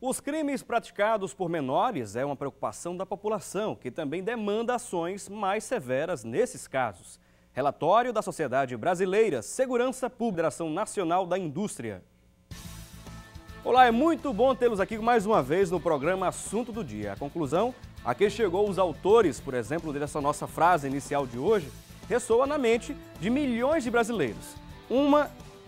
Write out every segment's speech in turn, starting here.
Os crimes praticados por menores é uma preocupação da população, que também demanda ações mais severas nesses casos. Relatório da Sociedade Brasileira Segurança Pública, Federação Nacional da Indústria. Olá, é muito bom tê-los aqui mais uma vez no programa Assunto do Dia. A conclusão, a que chegou os autores, por exemplo, dessa nossa frase inicial de hoje, ressoa na mente de milhões de brasileiros. Um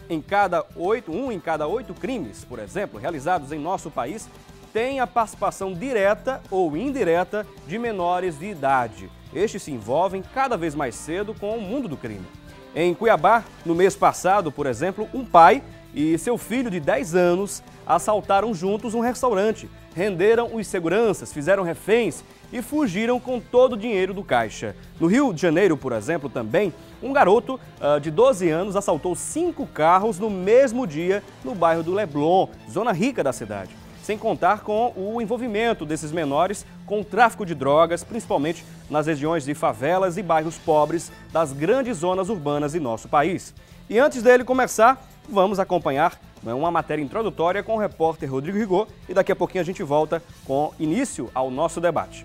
em cada oito crimes, por exemplo, realizados em nosso país, tem a participação direta ou indireta de menores de idade. Estes se envolvem cada vez mais cedo com o mundo do crime. Em Cuiabá, no mês passado, por exemplo, um pai e seu filho de 10 anos assaltaram juntos um restaurante, renderam os seguranças, fizeram reféns e fugiram com todo o dinheiro do caixa. No Rio de Janeiro, por exemplo, também, um garoto de 12 anos assaltou 5 carros no mesmo dia no bairro do Leblon, zona rica da cidade. Sem contar com o envolvimento desses menores com o tráfico de drogas, principalmente nas regiões de favelas e bairros pobres das grandes zonas urbanas de nosso país. E antes dele começar, vamos acompanhar uma matéria introdutória com o repórter Rodrigo Rigot e daqui a pouquinho a gente volta com início ao nosso debate.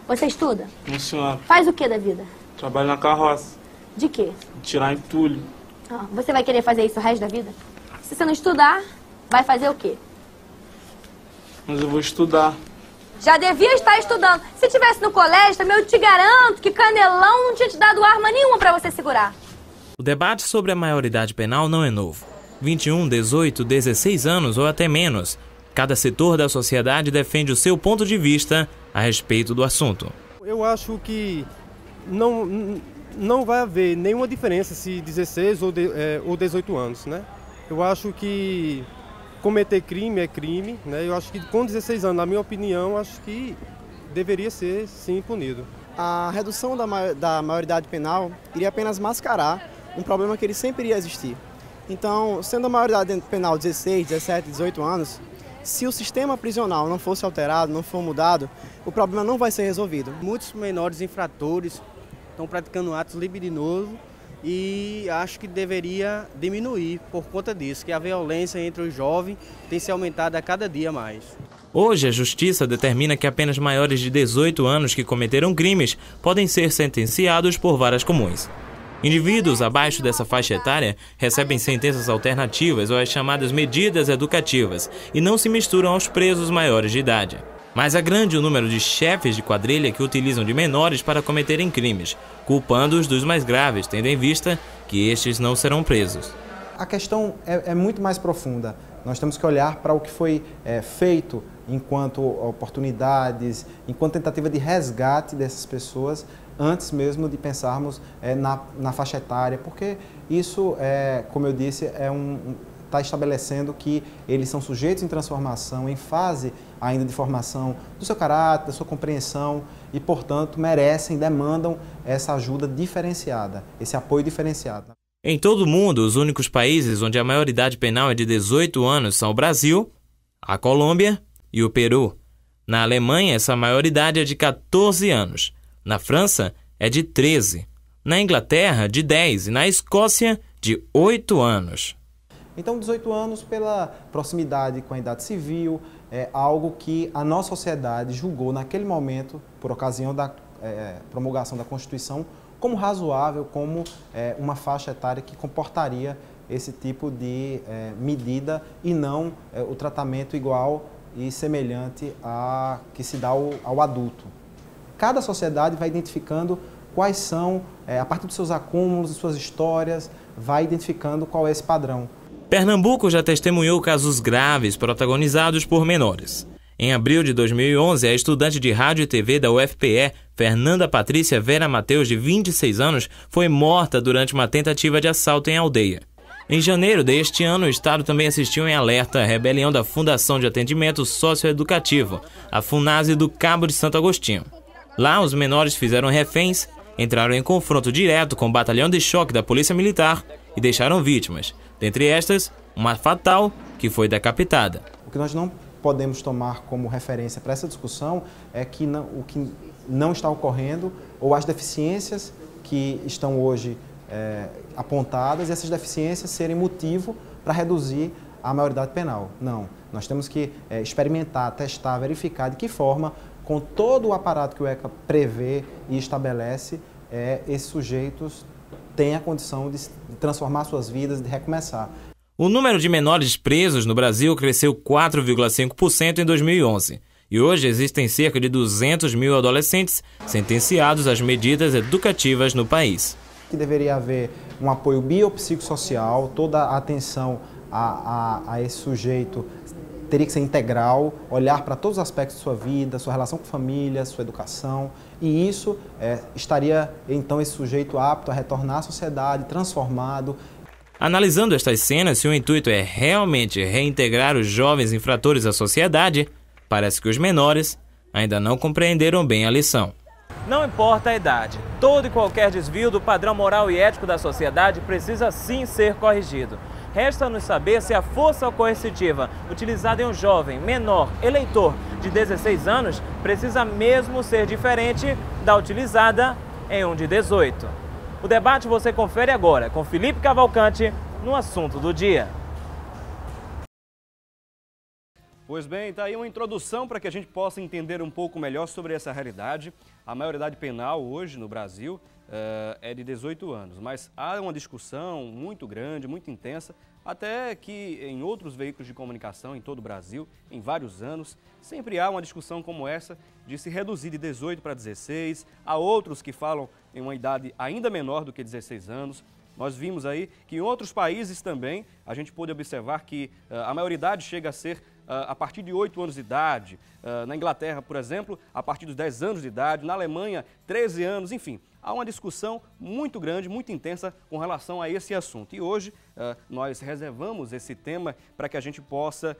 Você estuda? Sim, senhora. Faz o que da vida? Trabalho na carroça. De quê? Tirar entulho. Você vai querer fazer isso o resto da vida? Se você não estudar, vai fazer o quê? Mas eu vou estudar. Já devia estar estudando. Se tivesse no colégio, também eu te garanto que Canelão não tinha te dado arma nenhuma para você segurar. O debate sobre a maioridade penal não é novo. 21, 18, 16 anos ou até menos. Cada setor da sociedade defende o seu ponto de vista a respeito do assunto. Eu acho que não vai haver nenhuma diferença se 16 ou 18 anos, né? Eu acho que cometer crime é crime, né? Eu acho que com 16 anos, na minha opinião, acho que deveria ser, sim, punido. A redução da maioridade penal iria apenas mascarar um problema que ele sempre iria existir. Então, sendo a maioridade penal 16, 17, 18 anos, se o sistema prisional não fosse alterado, não for mudado, o problema não vai ser resolvido. Muitos menores infratores estão praticando atos libidinosos e acho que deveria diminuir por conta disso, que a violência entre os jovens tem se aumentado a cada dia mais. Hoje, a Justiça determina que apenas maiores de 18 anos que cometeram crimes podem ser sentenciados por varas comuns. Indivíduos abaixo dessa faixa etária recebem sentenças alternativas ou as chamadas medidas educativas e não se misturam aos presos maiores de idade. Mas é grande o número de chefes de quadrilha que utilizam de menores para cometerem crimes, culpando-os dos mais graves, tendo em vista que estes não serão presos. A questão é muito mais profunda. Nós temos que olhar para o que foi feito enquanto oportunidades, enquanto tentativa de resgate dessas pessoas, antes mesmo de pensarmos na faixa etária, porque isso, como eu disse, está estabelecendo que eles são sujeitos em transformação, em fase ainda de formação do seu caráter, da sua compreensão e, portanto, demandam essa ajuda diferenciada, esse apoio diferenciado. Em todo o mundo, os únicos países onde a maioridade penal é de 18 anos são o Brasil, a Colômbia e o Peru. Na Alemanha, essa maioridade é de 14 anos. Na França, é de 13. Na Inglaterra, de 10. E na Escócia, de 8 anos. Então, 18 anos, pela proximidade com a idade civil, é algo que a nossa sociedade julgou naquele momento, por ocasião da promulgação da Constituição, como razoável, como uma faixa etária que comportaria esse tipo de medida e não o tratamento igual e semelhante a que se dá ao adulto. Cada sociedade vai identificando quais são, a partir dos seus acúmulos, de suas histórias, vai identificando qual é esse padrão. Pernambuco já testemunhou casos graves protagonizados por menores. Em abril de 2011, a estudante de rádio e TV da UFPE, Fernanda Patrícia Vera Mateus, de 26 anos, foi morta durante uma tentativa de assalto em aldeia. Em janeiro deste ano, o Estado também assistiu em alerta à rebelião da Fundação de Atendimento Socioeducativo, a FUNASE do Cabo de Santo Agostinho. Lá, os menores fizeram reféns, entraram em confronto direto com o batalhão de choque da Polícia Militar e deixaram vítimas. Dentre estas, uma fatal que foi decapitada. O que nós não podemos tomar como referência para essa discussão é que o que não está ocorrendo ou as deficiências que estão hoje apontadas e essas deficiências serem motivo para reduzir a maioridade penal. Não, nós temos que experimentar, testar, verificar de que forma, com todo o aparato que o ECA prevê e estabelece, esses sujeitos têm a condição de transformar suas vidas, de recomeçar. O número de menores presos no Brasil cresceu 4,5% em 2011. E hoje existem cerca de 200 mil adolescentes sentenciados às medidas educativas no país. Que deveria haver um apoio biopsicossocial, toda a atenção a esse sujeito teria que ser integral, olhar para todos os aspectos de sua vida, sua relação com a família, sua educação, e isso estaria então esse sujeito apto a retornar à sociedade, transformado. Analisando estas cenas, se o intuito é realmente reintegrar os jovens infratores à sociedade, parece que os menores ainda não compreenderam bem a lição. Não importa a idade, todo e qualquer desvio do padrão moral e ético da sociedade precisa sim ser corrigido. Resta-nos saber se a força coercitiva utilizada em um jovem menor eleitor de 16 anos precisa mesmo ser diferente da utilizada em um de 18. O debate você confere agora com Felipe Cavalcante no Assunto do Dia. Pois bem, está aí uma introdução para que a gente possa entender um pouco melhor sobre essa realidade. A maioridade penal hoje no Brasil é de 18 anos, mas há uma discussão muito grande, muito intensa, até que em outros veículos de comunicação em todo o Brasil, em vários anos, sempre há uma discussão como essa de se reduzir de 18 para 16, há outros que falam em uma idade ainda menor do que 16 anos. Nós vimos aí que em outros países também a gente pôde observar que a maioridade chega a ser a partir de 8 anos de idade, na Inglaterra, por exemplo, a partir dos 10 anos de idade, na Alemanha, 13 anos, enfim. Há uma discussão muito grande, muito intensa com relação a esse assunto. E hoje nós reservamos esse tema para que a gente possa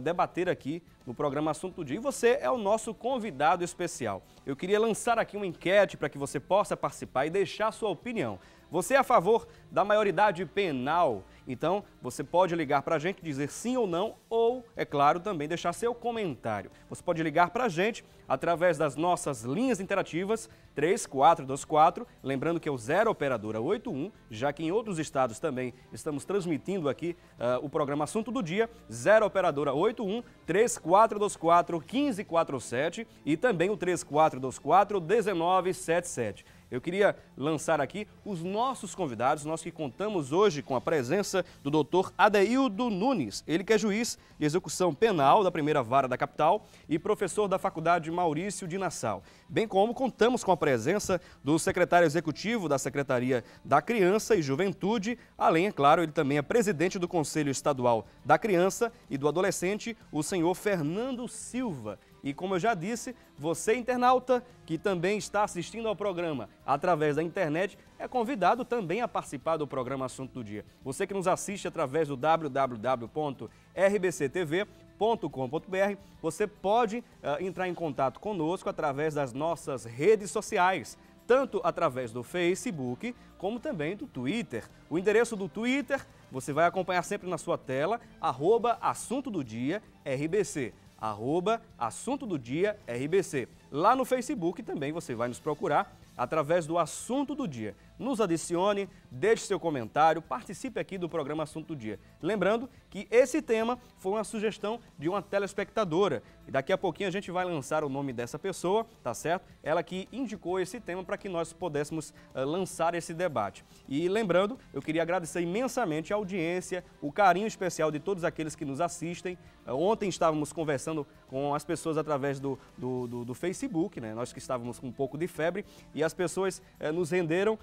debater aqui no programa Assunto do Dia. E você é o nosso convidado especial. Eu queria lançar aqui uma enquete para que você possa participar e deixar sua opinião. Você é a favor da maioridade penal? Então, você pode ligar para a gente, dizer sim ou não, ou, é claro, também deixar seu comentário. Você pode ligar para a gente através das nossas linhas interativas 3424, lembrando que é o 0 operadora 81, já que em outros estados também estamos transmitindo aqui o programa Assunto do Dia, 0 operadora 81 3424 1547 e também o 3424 1977. Eu queria lançar aqui os nossos convidados, nós que contamos hoje com a presença do Dr. Adeildo Nunes, ele que é juiz de execução penal da primeira vara da capital e professor da Faculdade Maurício de Nassau. Bem como contamos com a presença do secretário executivo da Secretaria da Criança e Juventude, além, é claro, ele também é presidente do Conselho Estadual da Criança e do Adolescente, o senhor Fernando Silva. E como eu já disse, você internauta que também está assistindo ao programa através da internet é convidado também a participar do programa Assunto do Dia. Você que nos assiste através do www.rbctv.com.br, você pode entrar em contato conosco através das nossas redes sociais, tanto através do Facebook como também do Twitter. O endereço do Twitter você vai acompanhar sempre na sua tela, @AssuntoDoDiaRBC. @Assunto do Dia RBC. Lá no Facebook também você vai nos procurar através do Assunto do Dia. Nos adicione, deixe seu comentário, participe aqui do programa Assunto do Dia. Lembrando que esse tema foi uma sugestão de uma telespectadora. E daqui a pouquinho a gente vai lançar o nome dessa pessoa, tá certo? Ela que indicou esse tema para que nós pudéssemos lançar esse debate. E lembrando, eu queria agradecer imensamente a audiência, o carinho especial de todos aqueles que nos assistem. Ontem estávamos conversando com as pessoas através do Facebook, né? Nós que estávamos com um pouco de febre e as pessoas nos renderam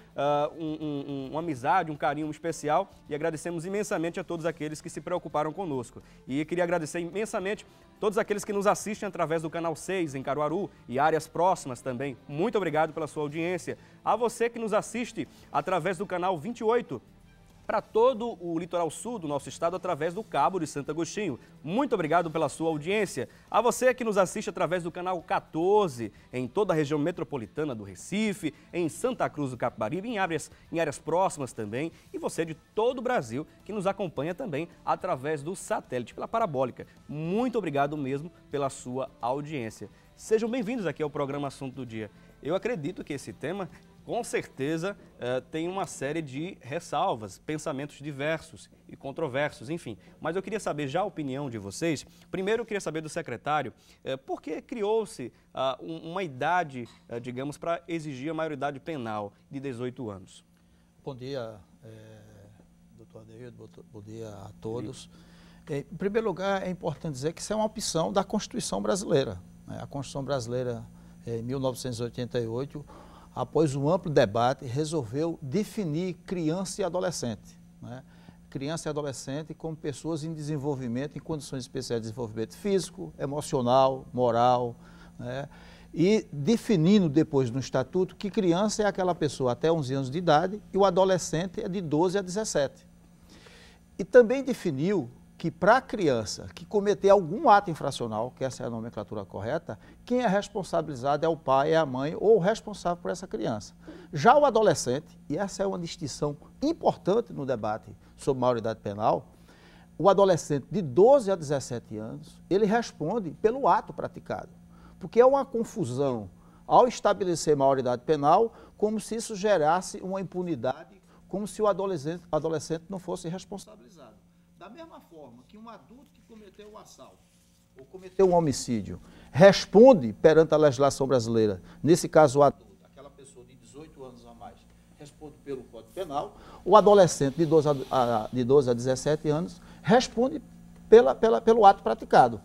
uma amizade, um carinho especial e agradecemos imensamente a todos aqueles que se preocuparam conosco. E queria agradecer imensamente todos aqueles que nos assistem através do Canal 6 em Caruaru e áreas próximas também. Muito obrigado pela sua audiência. A você que nos assiste através do Canal 28, para todo o litoral sul do nosso estado através do Cabo de Santo Agostinho. Muito obrigado pela sua audiência. A você que nos assiste através do canal 14, em toda a região metropolitana do Recife, em Santa Cruz do Capibaribe, em áreas próximas também. E você de todo o Brasil que nos acompanha também através do satélite, pela parabólica. Muito obrigado mesmo pela sua audiência. Sejam bem-vindos aqui ao programa Assunto do Dia. Eu acredito que esse tema com certeza tem uma série de ressalvas, pensamentos diversos e controversos, enfim. Mas eu queria saber já a opinião de vocês. Primeiro eu queria saber do secretário, por que criou-se uma idade, digamos, para exigir a maioridade penal de 18 anos? Bom dia, doutor Adeildo, bom dia a todos. Em primeiro lugar, é importante dizer que isso é uma opção da Constituição brasileira. A Constituição brasileira, em 1988, após um amplo debate, resolveu definir criança e adolescente. Criança e adolescente como pessoas em desenvolvimento, em condições especiais de desenvolvimento físico, emocional, moral, e definindo depois no Estatuto que criança é aquela pessoa até 11 anos de idade e o adolescente é de 12 a 17. E também definiu que para a criança que cometer algum ato infracional, que essa é a nomenclatura correta, quem é responsabilizado é o pai, é a mãe ou o responsável por essa criança. Já o adolescente, e essa é uma distinção importante no debate sobre maioridade penal, o adolescente de 12 a 17 anos, ele responde pelo ato praticado. Porque é uma confusão ao estabelecer maioridade penal, como se isso gerasse uma impunidade, como se o adolescente não fosse responsabilizado. Da mesma forma que um adulto que cometeu um assalto ou cometeu um homicídio responde perante a legislação brasileira, nesse caso o adulto, aquela pessoa de 18 anos a mais, responde pelo Código Penal, o adolescente de 12 a 17 anos responde pelo ato praticado.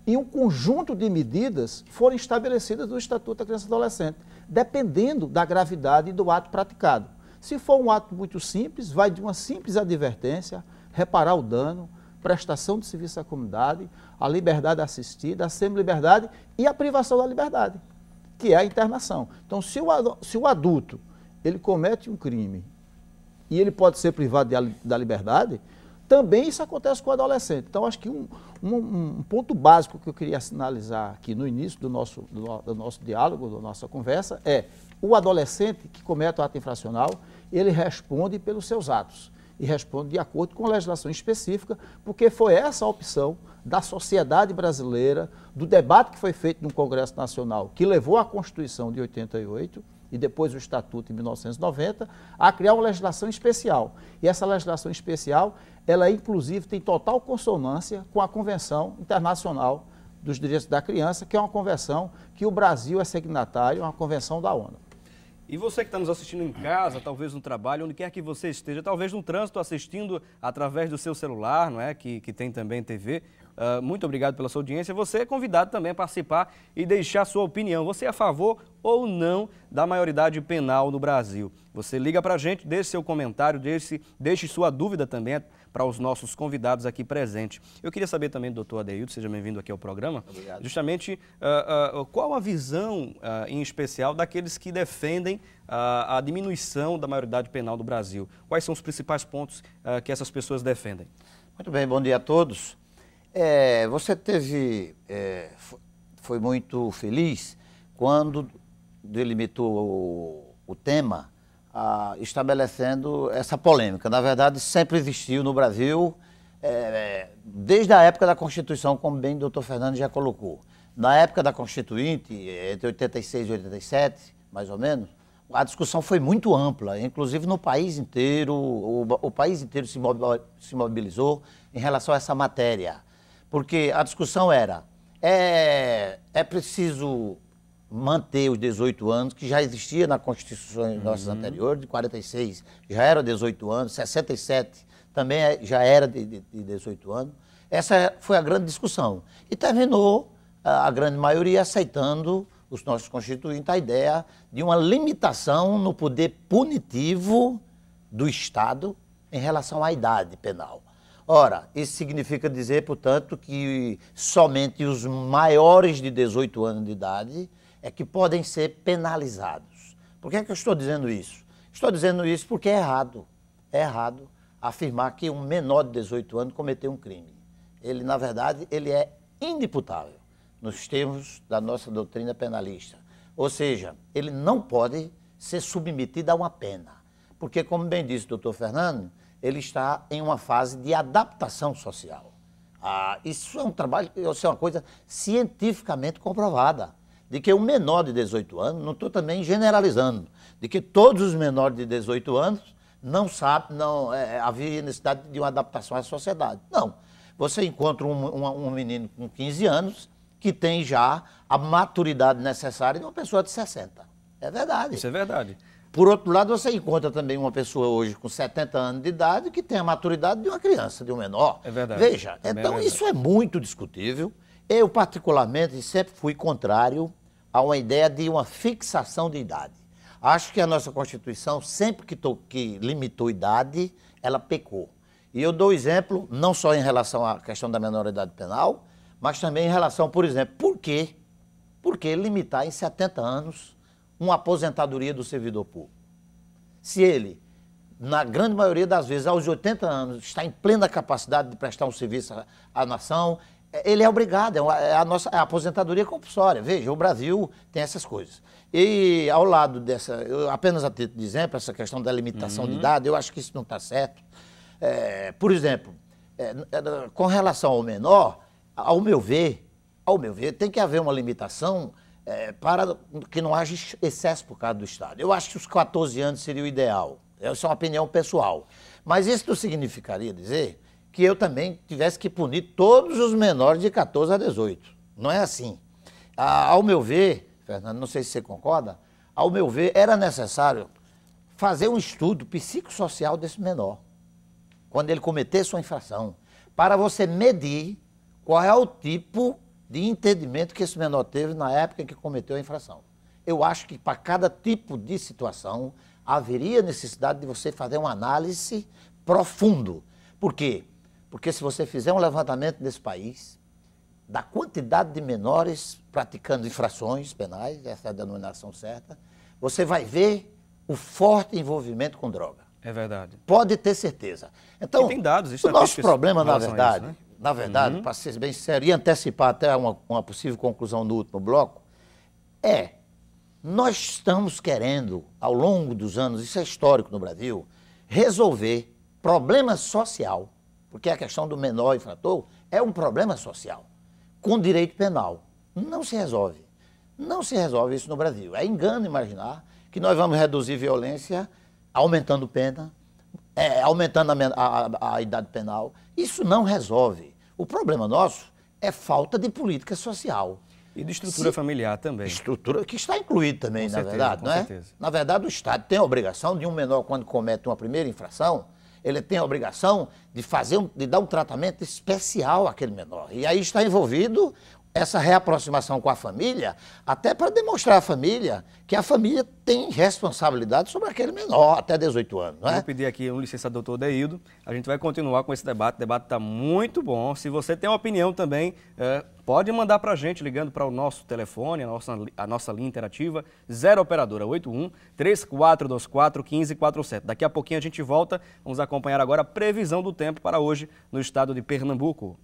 E um conjunto de medidas foram estabelecidas no Estatuto da Criança e Adolescente, dependendo da gravidade do ato praticado. Se for um ato muito simples, vai de uma simples advertência, reparar o dano, prestação de serviço à comunidade, a liberdade assistida, a semi-liberdade e a privação da liberdade, que é a internação. Então, se o adulto ele comete um crime e ele pode ser privado da liberdade, também isso acontece com o adolescente. Então, acho que um ponto básico que eu queria sinalizar aqui no início do nosso diálogo, da nossa conversa, é o adolescente que comete o ato infracional, ele responde pelos seus atos e responde de acordo com a legislação específica, porque foi essa a opção da sociedade brasileira, do debate que foi feito no Congresso Nacional, que levou à Constituição de 88 e depois o Estatuto em 1990, a criar uma legislação especial. E essa legislação especial, ela inclusive tem total consonância com a Convenção Internacional dos Direitos da Criança, que é uma convenção que o Brasil é signatário, é uma convenção da ONU. E você que está nos assistindo em casa, talvez no trabalho, onde quer que você esteja, talvez no trânsito assistindo através do seu celular, não é? Que tem também TV. Muito obrigado pela sua audiência. Você é convidado também a participar e deixar sua opinião. Você é a favor ou não da maioridade penal no Brasil? Você liga para a gente, deixe seu comentário, deixe sua dúvida também para os nossos convidados aqui presentes. Eu queria saber também do doutor Adeildo, seja bem-vindo aqui ao programa. Obrigado. Justamente, qual a visão em especial daqueles que defendem a diminuição da maioridade penal do Brasil? Quais são os principais pontos que essas pessoas defendem? Muito bem, bom dia a todos. Você foi muito feliz quando delimitou o tema, estabelecendo essa polêmica. Na verdade, sempre existiu no Brasil, desde a época da Constituição, como bem o doutor Fernando já colocou. Na época da Constituinte, entre 86 e 87, mais ou menos, a discussão foi muito ampla, inclusive no país inteiro, o país inteiro se mobilizou em relação a essa matéria. Porque a discussão era, é preciso manter os 18 anos, que já existia na Constituição nossas anteriores, de 46 já era 18 anos, 67 também já era de 18 anos. Essa foi a grande discussão. E terminou a grande maioria aceitando, os nossos constituintes, a ideia de uma limitação no poder punitivo do Estado em relação à idade penal. Ora, isso significa dizer, portanto, que somente os maiores de 18 anos de idade é que podem ser penalizados. Por que é que eu estou dizendo isso? Estou dizendo isso porque é errado. É errado afirmar que um menor de 18 anos cometeu um crime. Ele, na verdade, ele é inimputável nos termos da nossa doutrina penalista. Ou seja, ele não pode ser submetido a uma pena. Porque, como bem disse o doutor Fernando, ele está em uma fase de adaptação social. Isso é um trabalho, isso é uma coisa cientificamente comprovada. de que o menor de 18 anos, não estou também generalizando, de que todos os menores de 18 anos não sabem, havia necessidade de uma adaptação à sociedade. Não. Você encontra um menino com 15 anos que tem já a maturidade necessária de uma pessoa de 60. É verdade. Isso é verdade. Por outro lado, você encontra também uma pessoa hoje com 70 anos de idade que tem a maturidade de uma criança, de um menor. É verdade. Veja, também então é verdade. isso é muito discutível. Eu, particularmente, sempre fui contrário a uma ideia de uma fixação de idade. Acho que a nossa Constituição, sempre que limitou idade, ela pecou. E eu dou exemplo, não só em relação à questão da menoridade penal, mas também em relação, por exemplo, por que limitar em 70 anos uma aposentadoria do servidor público? Se ele, na grande maioria das vezes, aos 80 anos, está em plena capacidade de prestar um serviço à nação, ele é obrigado, é a aposentadoria compulsória. Veja, o Brasil tem essas coisas. E ao lado dessa, apenas a título de exemplo, essa questão da limitação de idade, eu acho que isso não está certo. Por exemplo, com relação ao menor, ao meu ver, tem que haver uma limitação para que não haja excesso por causa do Estado. Eu acho que os 14 anos seria o ideal. Essa é uma opinião pessoal. Mas isso não significaria dizer que eu também tivesse que punir todos os menores de 14 a 18. Não é assim. Ao meu ver, Fernando, não sei se você concorda, ao meu ver, era necessário fazer um estudo psicossocial desse menor, quando ele cometesse uma infração, para você medir qual é o tipo de entendimento que esse menor teve na época em que cometeu a infração. Eu acho que para cada tipo de situação haveria necessidade de você fazer uma análise profundo. Por quê? Porque se você fizer um levantamento nesse país, da quantidade de menores praticando infrações penais, essa é a denominação certa, você vai ver o forte envolvimento com droga. É verdade. Pode ter certeza. Então, tem dados, o nosso problema, na isso, verdade, para ser bem sincero, e antecipar até uma possível conclusão no último bloco, nós estamos querendo, ao longo dos anos, isso é histórico no Brasil, resolver problema social, porque a questão do menor infrator é um problema social, com direito penal. Não se resolve. Não se resolve isso no Brasil. É engano imaginar que nós vamos reduzir violência aumentando pena, aumentando a idade penal. Isso não resolve. O problema nosso é falta de política social. E de estrutura familiar também. Estrutura que está incluída também, Com na certeza, verdade, com não é? certeza. Na verdade, o Estado tem a obrigação de um menor, quando comete uma primeira infração, ele tem a obrigação de dar um tratamento especial àquele menor. E aí está envolvido essa reaproximação com a família, até para demonstrar à família que a família tem responsabilidade sobre aquele menor até 18 anos, não é? Vou pedir aqui um licença, doutor Deildo. A gente vai continuar com esse debate. O debate está muito bom. Se você tem uma opinião também, pode mandar para a gente, ligando para o nosso telefone, a nossa linha interativa, 0 operadora 81 3424 1547. Daqui a pouquinho a gente volta. Vamos acompanhar agora a previsão do tempo para hoje no estado de Pernambuco.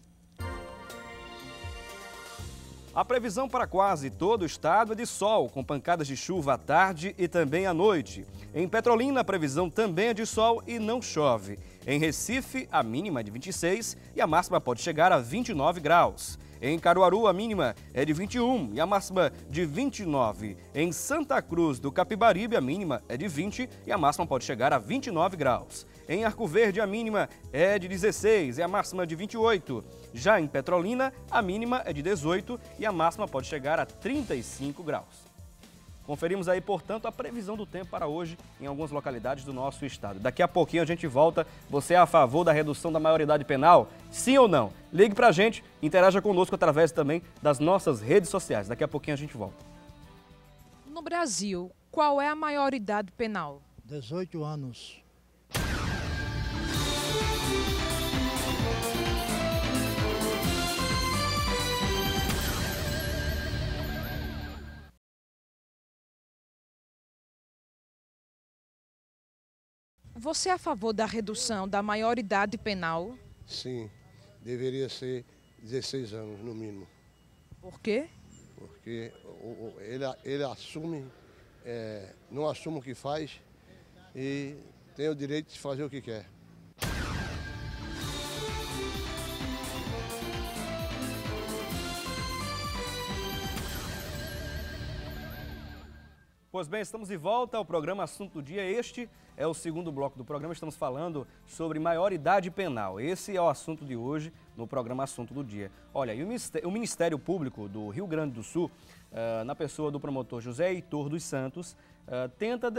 A previsão para quase todo o estado é de sol, com pancadas de chuva à tarde e também à noite. Em Petrolina, a previsão também é de sol e não chove. Em Recife, a mínima é de 26 e a máxima pode chegar a 29 graus. Em Caruaru, a mínima é de 21 e a máxima de 29. Em Santa Cruz do Capibaribe, a mínima é de 20 e a máxima pode chegar a 29 graus. Em Arco Verde, a mínima é de 16 e a máxima de 28. Já em Petrolina, a mínima é de 18 e a máxima pode chegar a 35 graus. Conferimos aí, portanto, a previsão do tempo para hoje em algumas localidades do nosso estado. Daqui a pouquinho a gente volta. Você é a favor da redução da maioridade penal? Sim ou não? Ligue pra gente, interaja conosco através também das nossas redes sociais. Daqui a pouquinho a gente volta. No Brasil, qual é a maioridade penal? 18 anos. Você é a favor da redução da maioridade penal? Sim, deveria ser 16 anos no mínimo. Por quê? Porque ele assume, não assume o que faz e tem o direito de fazer o que quer. Pois bem, estamos de volta ao programa Assunto do Dia. Este é o segundo bloco do programa. Estamos falando sobre maioridade penal. Esse é o assunto de hoje no programa Assunto do Dia. Olha, e o Ministério Público do Rio Grande do Sul, na pessoa do promotor José Heitor dos Santos, tenta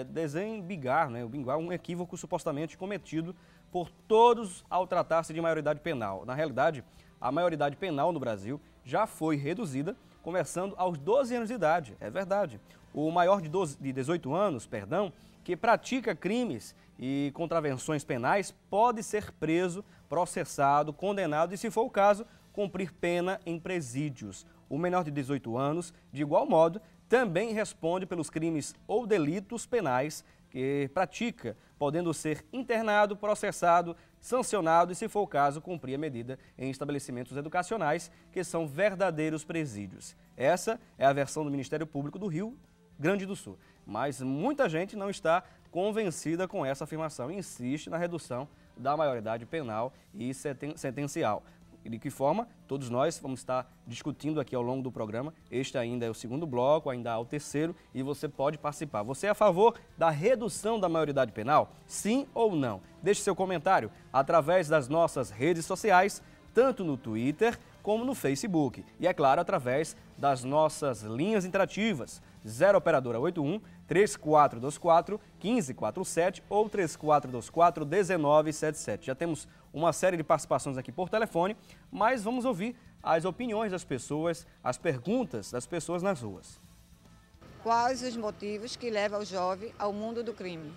desembigar um equívoco supostamente cometido por todos ao tratar-se de maioridade penal. Na realidade, a maioridade penal no Brasil já foi reduzida, começando aos 12 anos de idade. É verdade. O maior de 18 anos, que pratica crimes e contravenções penais, pode ser preso, processado, condenado e, se for o caso, cumprir pena em presídios. O menor de 18 anos, de igual modo, também responde pelos crimes ou delitos penais que pratica, podendo ser internado, processado, sancionado e, se for o caso, cumprir a medida em estabelecimentos educacionais, que são verdadeiros presídios. Essa é a versão do Ministério Público do Rio Grande do Sul. Mas muita gente não está convencida com essa afirmação e insiste na redução da maioridade penal e sentencial. E de que forma? Todos nós vamos estar discutindo aqui ao longo do programa. Este ainda é o segundo bloco, ainda há o terceiro, e você pode participar. Você é a favor da redução da maioridade penal? Sim ou não? Deixe seu comentário através das nossas redes sociais, tanto no Twitter como no Facebook. E, é claro, através das nossas linhas interativas, 0 Operadora 81 3424 1547 ou 3424 1977. Já temos uma série de participações aqui por telefone, mas vamos ouvir as opiniões das pessoas, as perguntas das pessoas nas ruas. Quais os motivos que levam o jovem ao mundo do crime?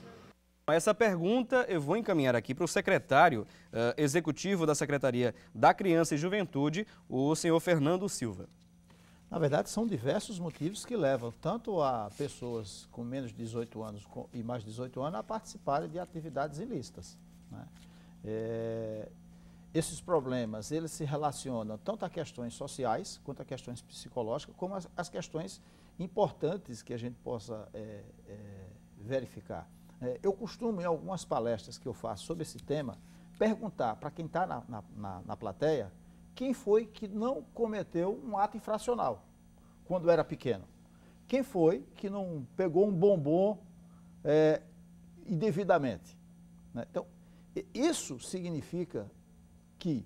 Essa pergunta eu vou encaminhar aqui para o secretário executivo da Secretaria da Criança e Juventude, o senhor Fernando Silva. Na verdade, são diversos motivos que levam tanto a pessoas com menos de 18 anos e mais de 18 anos a participarem de atividades ilícitas, né? Esses problemas, eles se relacionam tanto a questões sociais, quanto a questões psicológicas, como as questões importantes que a gente possa verificar. Eu costumo, em algumas palestras que eu faço sobre esse tema, perguntar para quem está na plateia quem foi que não cometeu um ato infracional quando era pequeno. Quem foi que não pegou um bombom indevidamente, né? Então, isso significa que,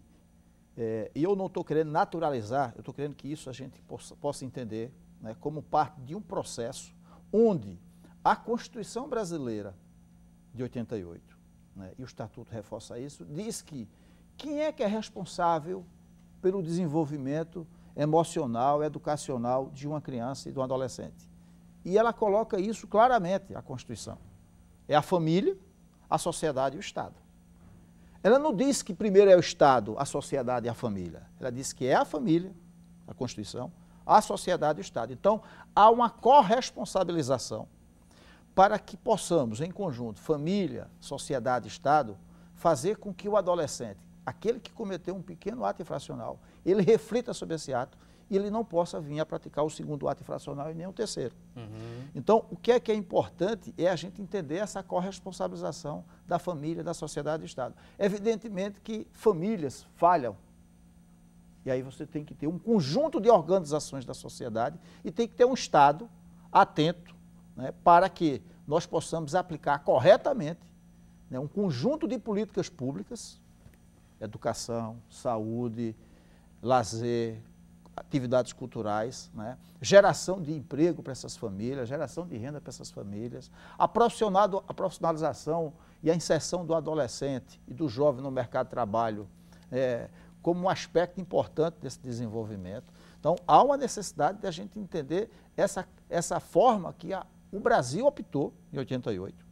e eu não estou querendo naturalizar, eu estou querendo que isso a gente possa entender, né, como parte de um processo onde a Constituição Brasileira de 88, né, e o Estatuto reforça isso, diz que quem é que é responsável pelo desenvolvimento emocional, educacional de uma criança e de um adolescente. E ela coloca isso claramente, a Constituição. É a família, a sociedade e o Estado. Ela não diz que primeiro é o Estado, a sociedade e a família. Ela diz que é a família, a Constituição, a sociedade e o Estado. Então, há uma corresponsabilização para que possamos, em conjunto, família, sociedade e Estado, fazer com que o adolescente, aquele que cometeu um pequeno ato infracional, ele reflita sobre esse ato e ele não possa vir a praticar o segundo ato infracional e nem o terceiro. Então, o que é importante é a gente entender essa corresponsabilização da família, da sociedade e do Estado. Evidentemente que famílias falham, e aí você tem que ter um conjunto de organizações da sociedade e tem que ter um Estado atento, né, para que nós possamos aplicar corretamente, né, um conjunto de políticas públicas, educação, saúde, lazer, atividades culturais, né? Geração de emprego para essas famílias, geração de renda para essas famílias, a profissionalização e a inserção do adolescente e do jovem no mercado de trabalho como um aspecto importante desse desenvolvimento. Então, há uma necessidade de a gente entender essa forma que o Brasil optou em 88,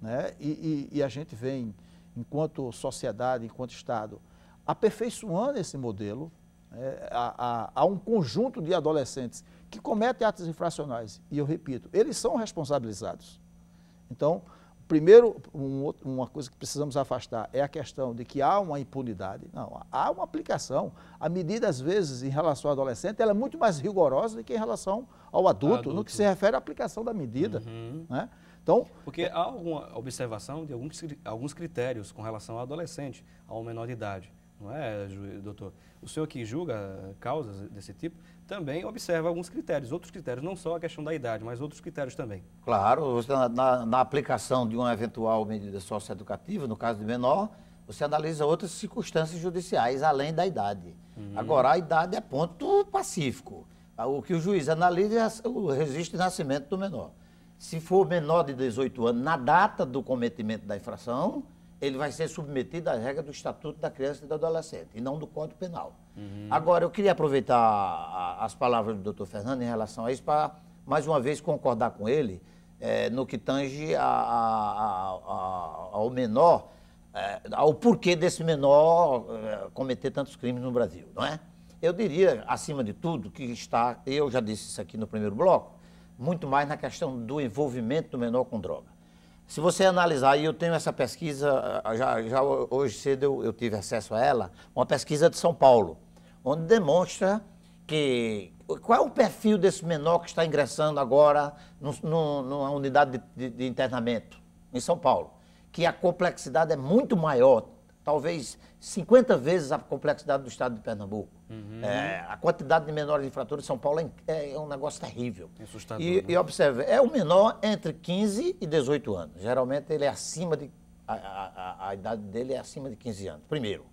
né? E a gente vem, enquanto sociedade, enquanto Estado, aperfeiçoando esse modelo. Há um conjunto de adolescentes que cometem atos infracionais, e eu repito, eles são responsabilizados. Então, primeiro, uma coisa que precisamos afastar é a questão de que há uma impunidade. Não, há uma aplicação. A medida, às vezes, em relação ao adolescente, ela é muito mais rigorosa do que em relação ao adulto, no que se refere à aplicação da medida. Né? Então, porque há alguma observação de alguns critérios com relação ao adolescente, ao menor de idade. não é, doutor? O senhor que julga causas desse tipo também observa alguns critérios, outros critérios, não só a questão da idade, mas outros critérios também. Claro, você, na aplicação de uma eventual medida socioeducativa, no caso de menor, você analisa outras circunstâncias judiciais, além da idade. Agora, a idade é ponto pacífico. O que o juiz analisa é o registro de nascimento do menor. Se for menor de 18 anos, na data do cometimento da infração, ele vai ser submetido à regra do Estatuto da Criança e do Adolescente, e não do Código Penal. Agora, eu queria aproveitar as palavras do doutor Fernando em relação a isso para, mais uma vez, concordar com ele no que tange ao menor, ao porquê desse menor cometer tantos crimes no Brasil, não é? Eu diria, acima de tudo, que está, eu já disse isso aqui no primeiro bloco, muito mais na questão do envolvimento do menor com droga. Se você analisar, e eu tenho essa pesquisa, já hoje cedo eu tive acesso a ela, uma pesquisa de São Paulo, onde demonstra que qual é o perfil desse menor que está ingressando agora numa unidade de internamento em São Paulo, que a complexidade é muito maior, talvez 50 vezes a complexidade do estado de Pernambuco. A quantidade de menores infratores em São Paulo é um negócio terrível. É assustador, e observe, é o menor entre 15 e 18 anos. Geralmente ele é acima de... A idade dele é acima de 15 anos, primeiro.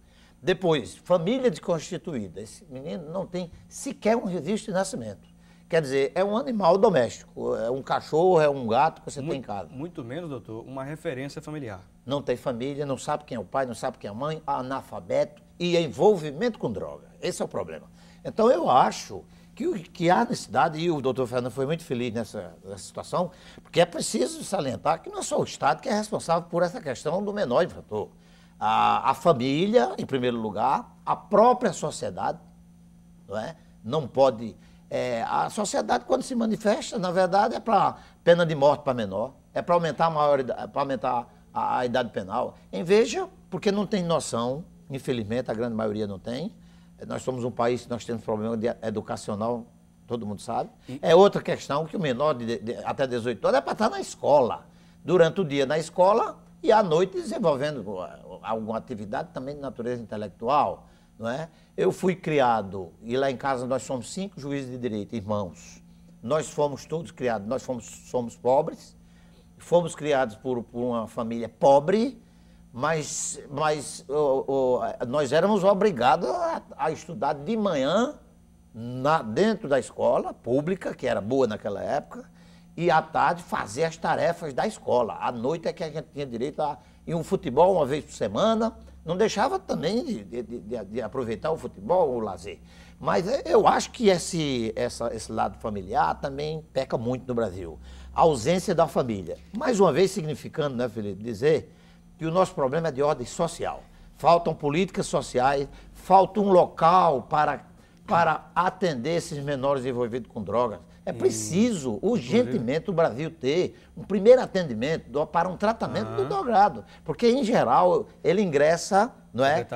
Depois, família desconstituída. Esse menino não tem sequer um registro de nascimento. Quer dizer, é um animal doméstico, é um cachorro, é um gato que você tem em casa. Muito menos, doutor, uma referência familiar. Não tem família, não sabe quem é o pai, não sabe quem é a mãe, analfabeto e envolvimento com droga. Esse é o problema. Então, eu acho que há necessidade, e o doutor Fernando foi muito feliz nessa situação, porque é preciso salientar que não é só o Estado que é responsável por essa questão do menor infrator. A família, em primeiro lugar, a própria sociedade, não é? Não pode... a sociedade, quando se manifesta, na verdade, é para pena de morte para menor, é para aumentar a idade penal. Em veja, porque não tem noção, infelizmente, a grande maioria não tem. Nós somos um país que nós temos problema educacional, todo mundo sabe. É outra questão que o menor até 18 anos é para estar na escola. Durante o dia na escola e à noite desenvolvendo alguma atividade também de natureza intelectual. Não é? Eu fui criado, e lá em casa nós somos 5 juízes de direito, irmãos. Nós fomos todos criados, nós somos pobres, fomos criados por uma família pobre, mas nós éramos obrigados a estudar de manhã dentro da escola pública, que era boa naquela época, e à tarde fazer as tarefas da escola. À noite é que a gente tinha direito a ir um futebol uma vez por semana. Não deixava também de aproveitar o futebol, o lazer. Mas eu acho que esse lado familiar também peca muito no Brasil. A ausência da família. Mais uma vez significando, né, Felipe, dizer que o nosso problema é de ordem social. Faltam políticas sociais, falta um local para atender esses menores envolvidos com drogas. É preciso, urgentemente, o Brasil ter um primeiro atendimento para um tratamento do drogado. Porque, em geral, ele ingressa, não é?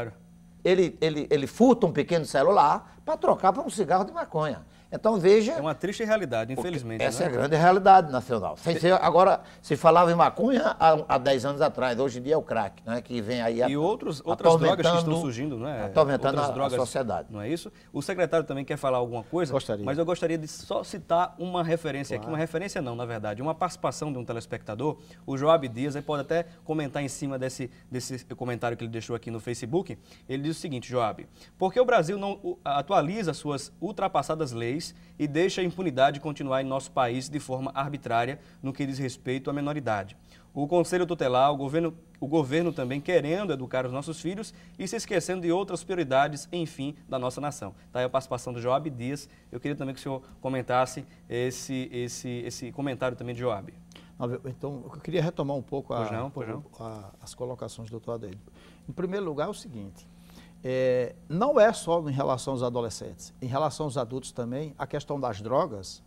Ele furta um pequeno celular para trocar por um cigarro de maconha. Então, veja... É uma triste realidade, infelizmente. Essa é a grande realidade nacional. Agora, se falava em maconha há 10 anos atrás, hoje em dia é o crack, né, que vem aí e outras drogas que estão surgindo, não é? Atormentando a sociedade. Não é isso? O secretário também quer falar alguma coisa? Gostaria. Mas eu gostaria de só citar uma referência aqui, uma referência não, na verdade, uma participação de um telespectador, o Joab Dias, aí pode até comentar em cima desse comentário que ele deixou aqui no Facebook. Ele diz o seguinte, Joab: por que o Brasil não atualiza suas ultrapassadas leis e deixa a impunidade continuar em nosso país de forma arbitrária no que diz respeito à menoridade? O Conselho Tutelar, o governo também querendo educar os nossos filhos e se esquecendo de outras prioridades, enfim, da nossa nação. Está aí a participação do Joab Dias. Eu queria também que o senhor comentasse esse comentário também de Joab. Então, eu queria retomar um pouco as colocações do doutor Adeildo. Em primeiro lugar, é o seguinte... não é só em relação aos adolescentes, em relação aos adultos também, a questão das drogas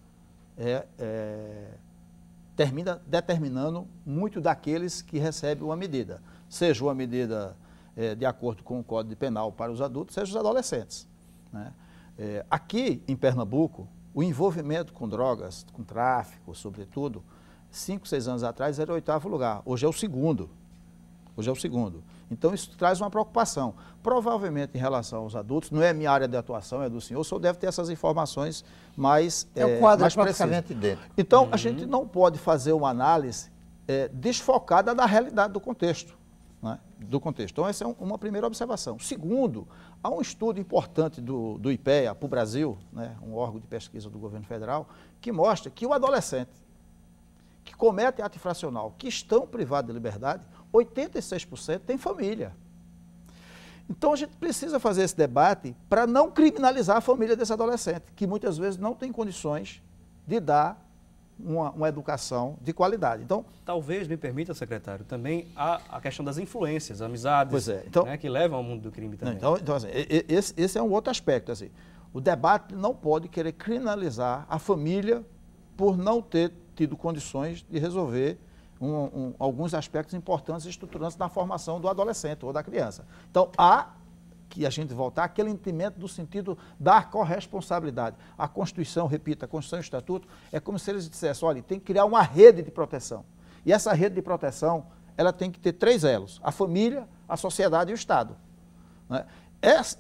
termina determinando muito daqueles que recebem uma medida, seja uma medida de acordo com o Código Penal para os adultos, seja os adolescentes, né? Aqui em Pernambuco, o envolvimento com drogas, com tráfico, sobretudo, 5, 6 anos atrás era o 8º lugar, hoje é o segundo. Então, isso traz uma preocupação. Provavelmente, em relação aos adultos, não é minha área de atuação, é do senhor, o senhor deve ter essas informações mais o quadro mais praticamente dentro. Então, a gente não pode fazer uma análise desfocada da realidade do contexto. Né? Então, essa é uma primeira observação. Segundo, há um estudo importante do IPEA para o Brasil, né, um órgão de pesquisa do governo federal, que mostra que o adolescente que comete ato infracional, que estão privados de liberdade, 86% tem família. Então, a gente precisa fazer esse debate para não criminalizar a família desse adolescente, que muitas vezes não tem condições de dar uma educação de qualidade. Então, talvez, me permita, secretário, também a questão das influências, amizades, né, que levam ao mundo do crime também. Então assim, esse é um outro aspecto. Assim. O debate não pode querer criminalizar a família por não ter tido condições de resolver alguns aspectos importantes e estruturantes na formação do adolescente ou da criança. Então, há que a gente voltar àquele entendimento do sentido da corresponsabilidade. A Constituição, repito, a Constituição e o Estatuto, é como se eles dissessem, olha, tem que criar uma rede de proteção. E essa rede de proteção, ela tem que ter 3 elos, a família, a sociedade e o Estado. Né?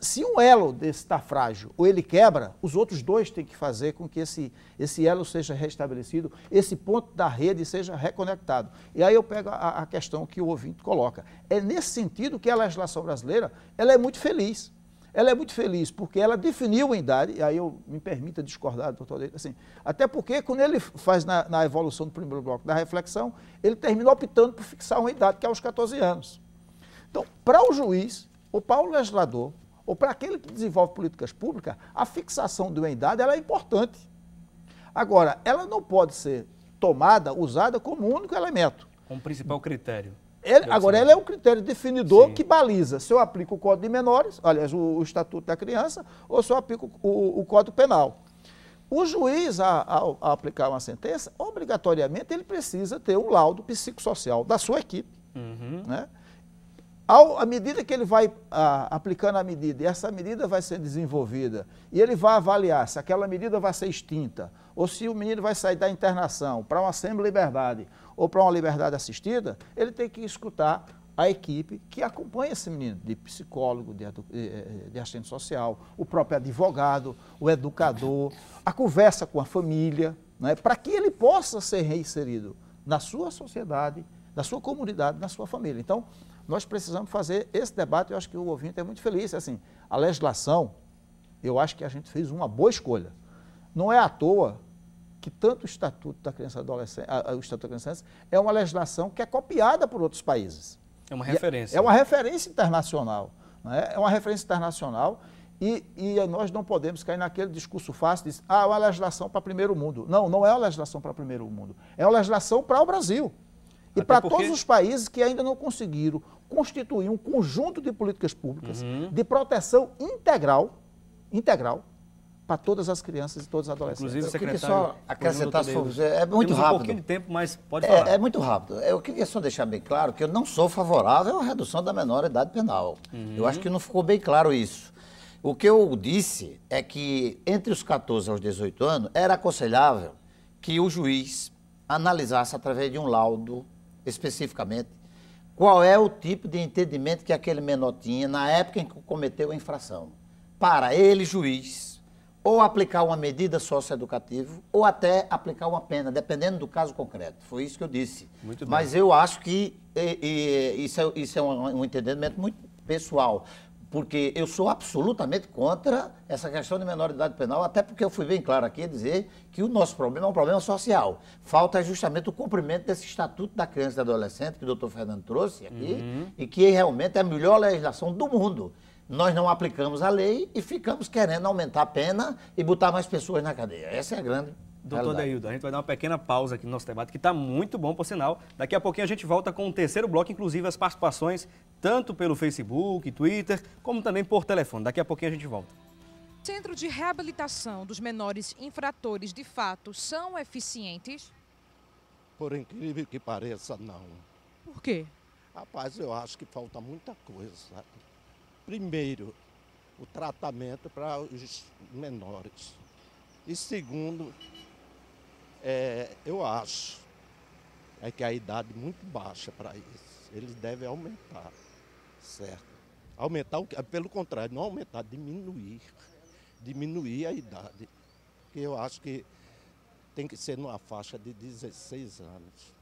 Se um elo desse está frágil ou ele quebra, os outros 2 têm que fazer com que esse elo seja restabelecido, esse ponto da rede seja reconectado. E aí eu pego a questão que o ouvinte coloca. É nesse sentido que a legislação brasileira ela é muito feliz. Ela é muito feliz porque ela definiu a idade, e aí me permita discordar, doutor Deito, assim, até porque quando ele faz na evolução do primeiro bloco da reflexão, ele termina optando por fixar uma idade que é aos 14 anos. Então, para o juiz, ou para o legislador, ou para aquele que desenvolve políticas públicas, a fixação de uma idade ela é importante. Agora, ela não pode ser usada como único elemento. Como principal critério. Agora, ela é um critério definidor que baliza se eu aplico o Código de Menores, aliás, o Estatuto da Criança, ou se eu aplico o Código Penal. O juiz, ao aplicar uma sentença, obrigatoriamente ele precisa ter um laudo psicossocial da sua equipe. Né? À medida que ele vai aplicando a medida, e essa medida vai ser desenvolvida, e ele vai avaliar se aquela medida vai ser extinta, ou se o menino vai sair da internação para uma semi-liberdade ou para uma liberdade assistida, ele tem que escutar a equipe que acompanha esse menino, de psicólogo, de assistente social, o próprio advogado, o educador, a conversa com a família, né, para que ele possa ser reinserido na sua sociedade, na sua comunidade, na sua família. Então, nós precisamos fazer esse debate, eu acho que o ouvinte é muito feliz. Assim, a legislação, eu acho que a gente fez uma boa escolha. Não é à toa que tanto o Estatuto da Criança e Adolescente, o Estatuto da Criança é uma legislação que é copiada por outros países. É uma referência. É uma referência internacional. Né? É uma referência internacional e nós não podemos cair naquele discurso fácil de é uma legislação para primeiro mundo. Não, não é uma legislação para primeiro mundo. É uma legislação para o Brasil. E para todos os países que ainda não conseguiram constituir um conjunto de políticas públicas de proteção integral para todas as crianças e todos os adolescentes. Inclusive, secretário, só acrescentar, é muito rápido. Um pouquinho de tempo, mas pode falar. É muito rápido. Eu queria só deixar bem claro que eu não sou favorável à redução da menor idade penal. Eu acho que não ficou bem claro isso. O que eu disse é que entre os 14 aos 18 anos era aconselhável que o juiz analisasse através de um laudo especificamente qual é o tipo de entendimento que aquele menor tinha na época em que cometeu a infração. Para ele, juiz, ou aplicar uma medida socioeducativa ou até aplicar uma pena, dependendo do caso concreto. Foi isso que eu disse. Muito bem. Mas eu acho que isso é um entendimento muito pessoal, porque eu sou absolutamente contra essa questão de menoridade penal, até porque eu fui bem claro aqui a dizer que o nosso problema é um problema social. Falta justamente o cumprimento desse Estatuto da Criança e do Adolescente, que o doutor Fernando trouxe aqui, e que realmente é a melhor legislação do mundo. Nós não aplicamos a lei e ficamos querendo aumentar a pena e botar mais pessoas na cadeia. Essa é a grande Doutor Deildo, a gente vai dar uma pequena pausa aqui no nosso debate, que está muito bom, por sinal. Daqui a pouquinho a gente volta com o terceiro bloco, inclusive as participações, tanto pelo Facebook, Twitter, como também por telefone. Daqui a pouquinho a gente volta. Centro de reabilitação dos menores infratores, de fato, são eficientes? Por incrível que pareça, não. Por quê? Rapaz, eu acho que falta muita coisa, sabe? Primeiro, o tratamento para os menores. E segundo, eu acho que a idade é muito baixa para isso. Eles devem aumentar, certo? Aumentar, pelo contrário, não aumentar, diminuir a idade. Porque eu acho que tem que ser numa faixa de 16 anos.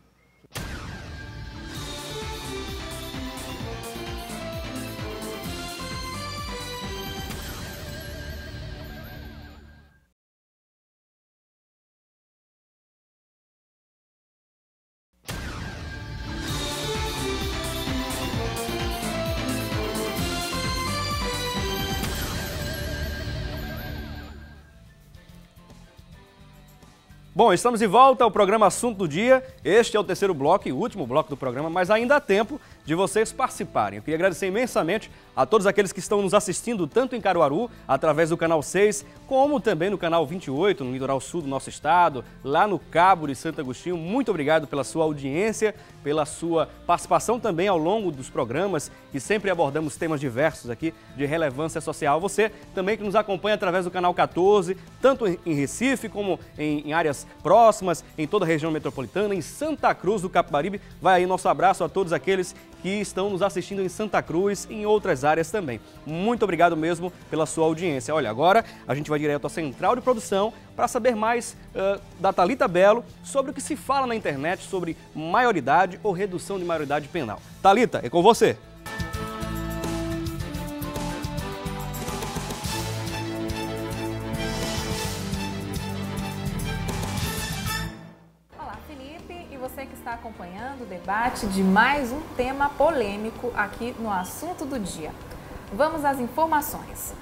Bom, estamos de volta ao programa Assunto do Dia. Este é o terceiro bloco e último bloco do programa, mas ainda há tempo de vocês participarem. Eu queria agradecer imensamente a todos aqueles que estão nos assistindo, tanto em Caruaru, através do canal 6, como também no canal 28, no litoral sul do nosso estado, lá no Cabo de Santo Agostinho. Muito obrigado pela sua audiência, pela sua participação também ao longo dos programas, que sempre abordamos temas diversos aqui de relevância social. Você também que nos acompanha através do canal 14, tanto em Recife como em áreas próximas, em toda a região metropolitana, em Santa Cruz do Capibaribe. Vai aí nosso abraço a todos aqueles que estão nos assistindo em Santa Cruz e em outras áreas também. Muito obrigado mesmo pela sua audiência. Olha, agora a gente vai direto à central de produção para saber mais da Thalita Belo sobre o que se fala na internet sobre maioridade ou redução de maioridade penal. Thalita, é com você. Você que está acompanhando o debate de mais um tema polêmico aqui no Assunto do Dia. Vamos às informações.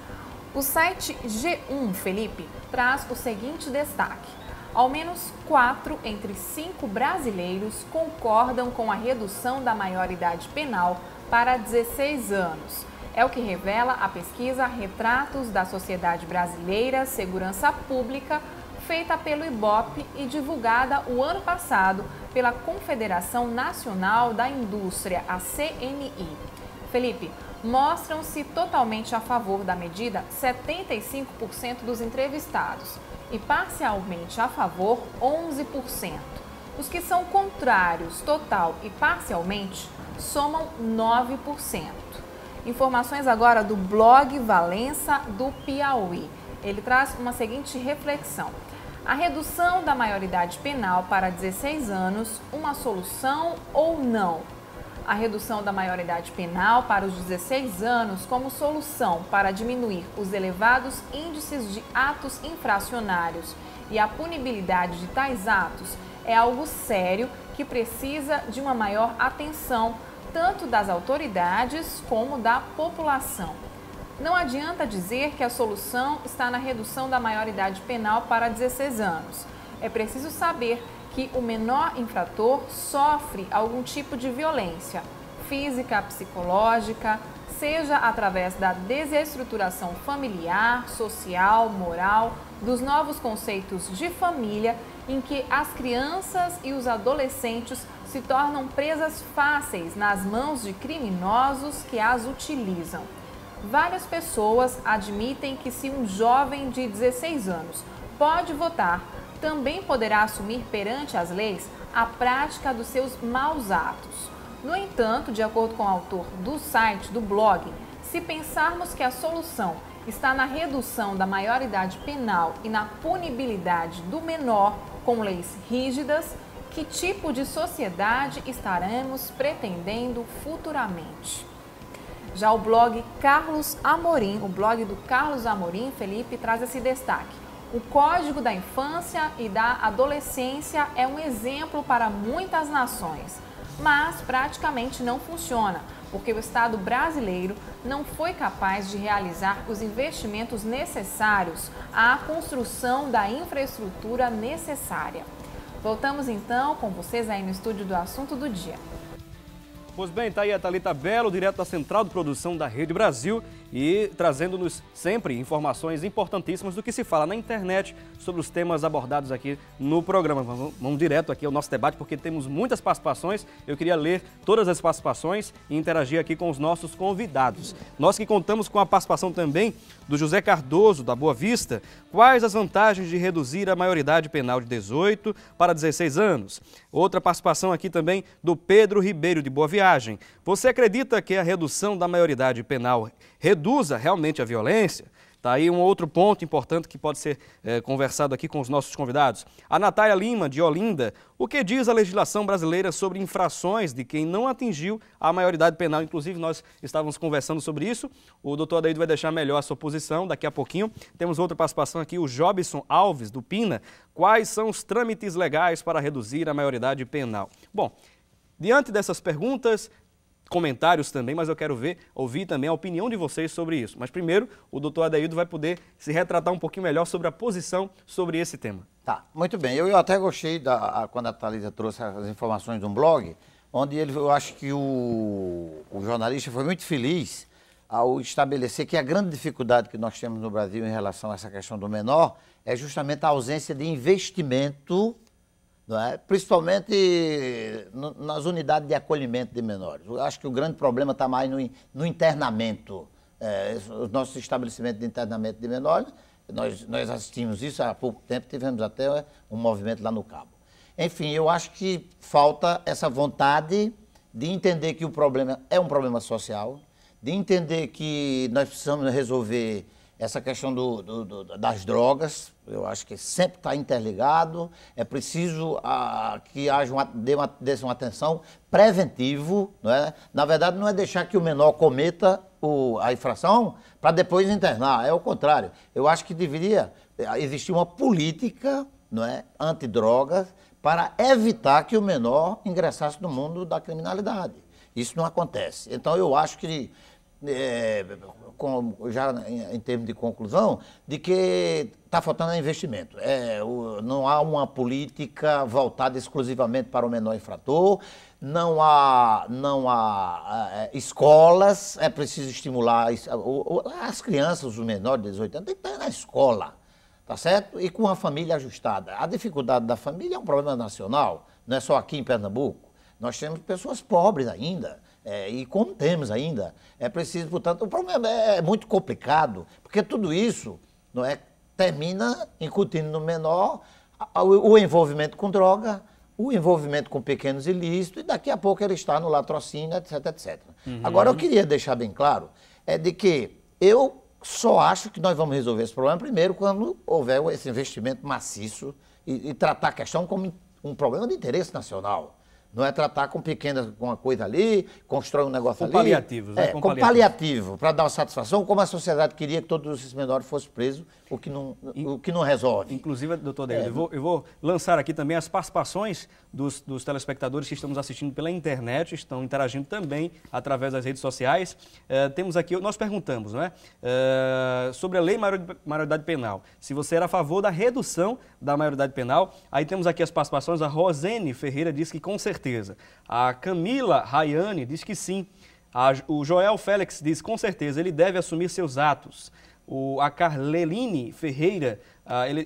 O site G1, Felipe, traz o seguinte destaque. Ao menos 4 entre 5 brasileiros concordam com a redução da maioridade penal para 16 anos. É o que revela a pesquisa Retratos da Sociedade Brasileira Segurança Pública, feita pelo IBOP e divulgada o ano passado pela Confederação Nacional da Indústria, a CNI. Felipe, mostram-se totalmente a favor da medida 75% dos entrevistados e parcialmente a favor 11%. Os que são contrários total e parcialmente somam 9%. Informações agora do blog Valença do Piauí. Ele traz uma seguinte reflexão. A redução da maioridade penal para 16 anos, uma solução ou não? A redução da maioridade penal para os 16 anos como solução para diminuir os elevados índices de atos infracionários e a punibilidade de tais atos é algo sério que precisa de uma maior atenção, tanto das autoridades como da população. Não adianta dizer que a solução está na redução da maioridade penal para 16 anos. É preciso saber que o menor infrator sofre algum tipo de violência física, psicológica, seja através da desestruturação familiar, social, moral, dos novos conceitos de família, em que as crianças e os adolescentes se tornam presas fáceis nas mãos de criminosos que as utilizam. Várias pessoas admitem que se um jovem de 16 anos pode votar, também poderá assumir perante as leis a prática dos seus maus atos. No entanto, de acordo com o autor do site, do blog, se pensarmos que a solução está na redução da maioridade penal e na punibilidade do menor com leis rígidas, que tipo de sociedade estaremos pretendendo futuramente? Já o blog Carlos Amorim, o blog do Carlos Amorim, Felipe, traz esse destaque. O Código da Infância e da Adolescência é um exemplo para muitas nações, mas praticamente não funciona, porque o Estado brasileiro não foi capaz de realizar os investimentos necessários à construção da infraestrutura necessária. Voltamos então com vocês aí no estúdio do Assunto do Dia. Pois bem, está aí a Thalita Belo, direto da Central de Produção da Rede Brasil. e trazendo-nos sempre informações importantíssimas do que se fala na internet sobre os temas abordados aqui no programa. Vamos direto aqui ao nosso debate, porque temos muitas participações. Eu queria ler todas as participações e interagir aqui com os nossos convidados. Nós que contamos com a participação também do José Cardoso, da Boa Vista. Quais as vantagens de reduzir a maioridade penal de 18 para 16 anos? Outra participação aqui também do Pedro Ribeiro, de Boa Viagem. Você acredita que a redução da maioridade penal reduza realmente a violência? Está aí um outro ponto importante que pode ser conversado aqui com os nossos convidados. A Natália Lima, de Olinda. O que diz a legislação brasileira sobre infrações de quem não atingiu a maioridade penal? Inclusive, nós estávamos conversando sobre isso. O doutor Adaildo vai deixar melhor a sua posição daqui a pouquinho. Temos outra participação aqui, o Jobson Alves, do Pina. Quais são os trâmites legais para reduzir a maioridade penal? Bom, diante dessas perguntas, comentários também, mas eu quero ouvir também a opinião de vocês sobre isso. Mas primeiro, o doutor Adaildo vai poder se retratar um pouquinho melhor sobre a posição sobre esse tema. Tá, muito bem. Eu até gostei quando a Thalita trouxe as informações de um blog, onde eu acho que o jornalista foi muito feliz ao estabelecer que a grande dificuldade que nós temos no Brasil em relação a essa questão do menor é justamente a ausência de investimento, não é? Principalmente nas unidades de acolhimento de menores. Eu acho que o grande problema está mais no internamento. Os nossos estabelecimentos de internamento de menores, nós assistimos isso há pouco tempo, tivemos até um movimento lá no Cabo. Enfim, eu acho que falta essa vontade de entender que o problema é um problema social, de entender que nós precisamos resolver essa questão das drogas. Eu acho que sempre está interligado, é preciso que haja uma atenção preventivo, não é? Na verdade, não é deixar que o menor cometa a infração para depois internar, é o contrário. Eu acho que deveria existir uma política, não é, antidrogas para evitar que o menor ingressasse no mundo da criminalidade. Isso não acontece. Então, eu acho que já em termos de conclusão, de que está faltando investimento. Não há uma política voltada exclusivamente para o menor infrator, não há escolas, é preciso estimular as crianças, os menores de 18 anos, tem que estar na escola, tá certo? E com a família ajustada. A dificuldade da família é um problema nacional, não é só aqui em Pernambuco. Nós temos pessoas pobres ainda. E como temos ainda, é preciso, portanto, o problema é muito complicado, porque tudo isso não é, termina incutindo no menor o envolvimento com droga, o envolvimento com pequenos ilícitos, e daqui a pouco ele está no latrocínio, etc, etc. Uhum. Agora, eu queria deixar bem claro, de que eu só acho que nós vamos resolver esse problema primeiro quando houver esse investimento maciço e tratar a questão como um problema de interesse nacional. Não é tratar com uma coisa ali, constrói um negócio ali. Paliativos, né? Com paliativo, para dar uma satisfação, como a sociedade queria que todos esses menores fossem presos, o que não resolve. Inclusive, doutor Adaildo, eu vou lançar aqui também as participações dos telespectadores que estão nos assistindo pela internet, estão interagindo também através das redes sociais. Temos aqui, nós perguntamos, não é? Sobre a lei maioridade penal, se você era a favor da redução da maioridade penal. Aí temos aqui as participações, a Rosene Ferreira diz que com certeza. A Camila Rayane diz que sim. O Joel Félix diz com certeza, ele deve assumir seus atos. A Carleline Ferreira,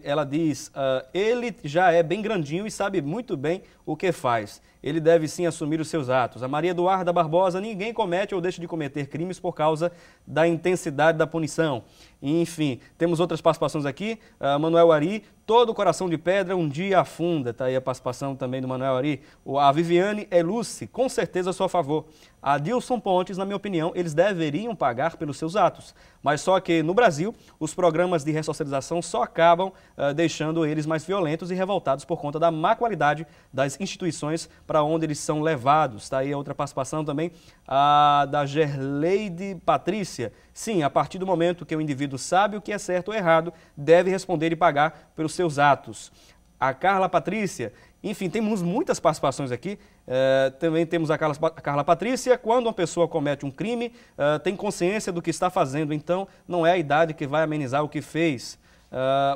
ela diz, ele já é bem grandinho e sabe muito bem o que faz. Ele deve sim assumir os seus atos. A Maria Eduarda Barbosa, ninguém comete ou deixa de cometer crimes por causa da intensidade da punição. Enfim, temos outras participações aqui. Manuel Ari, todo coração de pedra um dia afunda. Está aí a participação também do Manuel Ari. A Viviane Eluce, com certeza sou a favor. A Dilson Pontes, na minha opinião, eles deveriam pagar pelos seus atos. Mas só que no Brasil, os programas de ressocialização só acabam deixando eles mais violentos e revoltados por conta da má qualidade das instituições para onde eles são levados. Está aí a outra participação também, a da Gerleide Patrícia. Sim, a partir do momento que o indivíduo sabe o que é certo ou errado, deve responder e pagar pelos seus atos. A Carla Patrícia, enfim, temos muitas participações aqui. Também temos a Carla Patrícia. Quando uma pessoa comete um crime, tem consciência do que está fazendo, então não é a idade que vai amenizar o que fez.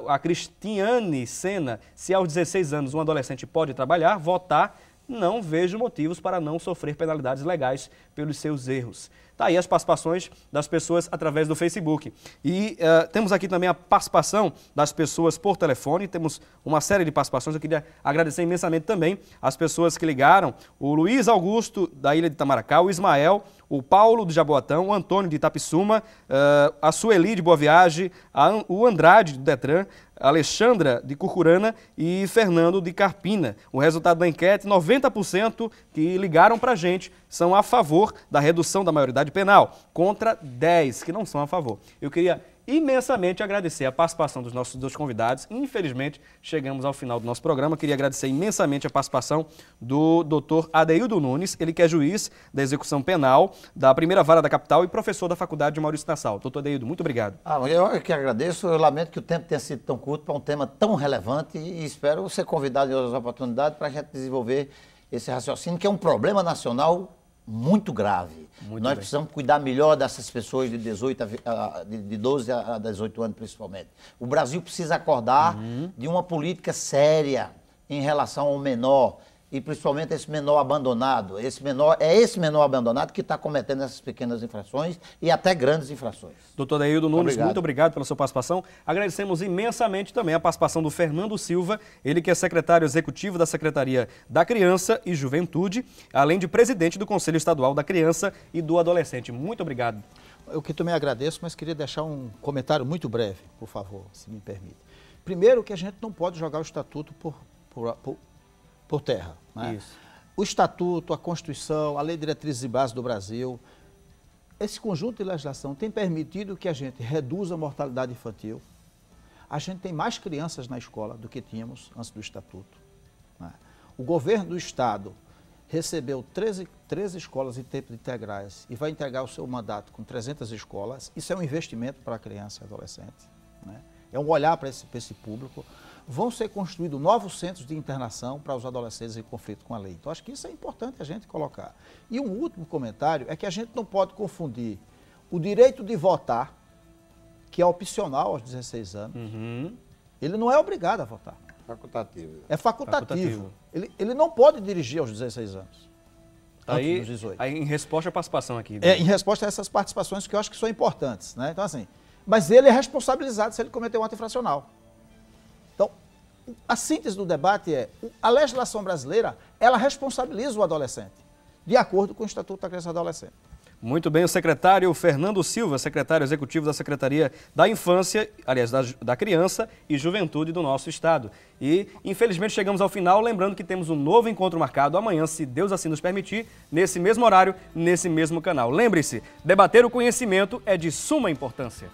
A Cristiane Sena, se aos 16 anos um adolescente pode trabalhar, votar não vejo motivos para não sofrer penalidades legais pelos seus erros. Tá aí as participações das pessoas através do Facebook. E temos aqui também a participação das pessoas por telefone, temos uma série de participações. Eu queria agradecer imensamente também as pessoas que ligaram, o Luiz Augusto, da Ilha de Itamaracá, o Ismael, o Paulo de Jaboatão, o Antônio de Itapissuma, a Sueli de Boa Viagem, o Andrade do Detran, a Alexandra de Curcurana e Fernando de Carpina. O resultado da enquete, 90% que ligaram para a gente são a favor da redução da maioridade penal, contra 10% que não são a favor. Eu queria imensamente agradecer a participação dos nossos dois convidados. Infelizmente, chegamos ao final do nosso programa. Queria agradecer imensamente a participação do Dr. Adeildo Nunes, ele que é juiz da execução penal da primeira vara da capital e professor da Faculdade de Maurício Nassau. Doutor Adeildo, muito obrigado. Eu que agradeço, eu lamento que o tempo tenha sido tão curto para um tema tão relevante e espero ser convidado em outras oportunidades para a gente desenvolver esse raciocínio, que é um problema nacional muito grave. Nós precisamos cuidar melhor dessas pessoas de 12 a 18 anos, principalmente. O Brasil precisa acordar de uma política séria em relação ao menor, e principalmente esse menor abandonado. Esse menor abandonado que está cometendo essas pequenas infrações e até grandes infrações. Doutor Adeildo Nunes, muito obrigado pela sua participação. Agradecemos imensamente também a participação do Fernando Silva, ele que é secretário executivo da Secretaria da Criança e Juventude, além de presidente do Conselho Estadual da Criança e do Adolescente. Muito obrigado. Eu que também agradeço, mas queria deixar um comentário muito breve, por favor, se me permite. Primeiro, que a gente não pode jogar o Estatuto por terra. Né? Isso. O Estatuto, a Constituição, a Lei de Diretrizes e Bases do Brasil, esse conjunto de legislação tem permitido que a gente reduza a mortalidade infantil. A gente tem mais crianças na escola do que tínhamos antes do Estatuto. Né? O governo do Estado recebeu 13 escolas em tempo integrais e vai entregar o seu mandato com 300 escolas. Isso é um investimento para a criança e adolescente. Né? É um olhar para esse público. Vão ser construídos novos centros de internação para os adolescentes em conflito com a lei. Então, acho que isso é importante a gente colocar. E um último comentário é que a gente não pode confundir o direito de votar, que é opcional aos 16 anos, ele não é obrigado a votar. Facultativo. É facultativo. Ele não pode dirigir aos 16 anos. Aí, em resposta à participação aqui. Em resposta a essas participações que eu acho que são importantes. Né? Então, assim, mas ele é responsabilizado se ele cometer um ato infracional. Então, a síntese do debate é, a legislação brasileira, ela responsabiliza o adolescente, de acordo com o Estatuto da Criança e do Adolescente. Muito bem, o secretário Fernando Silva, secretário executivo da Secretaria da Infância, aliás, da Criança e Juventude do nosso estado. E, infelizmente, chegamos ao final, lembrando que temos um novo encontro marcado amanhã, se Deus assim nos permitir, nesse mesmo horário, nesse mesmo canal. Lembre-se, debater o conhecimento é de suma importância.